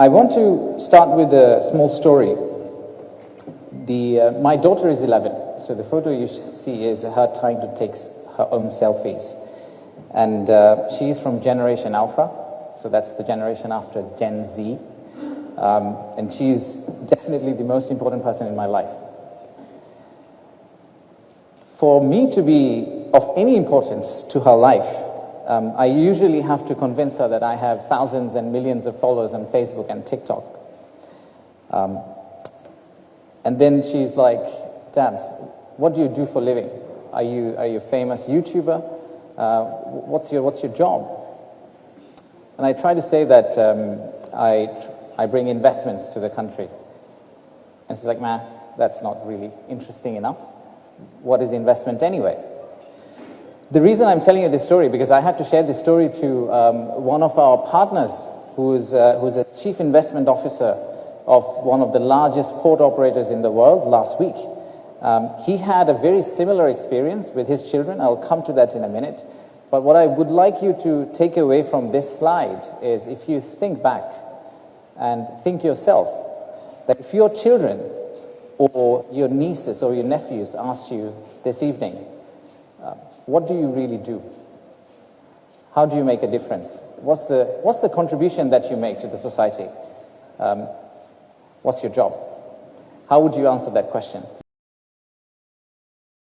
I want to start with a small story. My daughter is 11, so the photo you see is her trying to take her own selfies. And she's from Generation Alpha, so that's the generation after Gen Z. And she's definitely the most important person in my life. For me to be of any importance to her life, I usually have to convince her that I have thousands and millions of followers on Facebook and TikTok. And then she's like, "Dad, what do you do for a living? Are you a famous YouTuber? What's your job?" And I try to say that I bring investments to the country. And she's like, "Man, that's not really interesting enough. What is investment anyway?" The reason I'm telling you this story, because I had to share this story to one of our partners who's a chief investment officer of one of the largest port operators in the world last week. He had a very similar experience with his children. I'll come to that in a minute. But what I would like you to take away from this slide is, if you think back and think yourself, that if your children or your nieces or your nephews asked you this evening, what do you really do? How do you make a difference? What's the contribution that you make to the society? What's your job? How would you answer that question?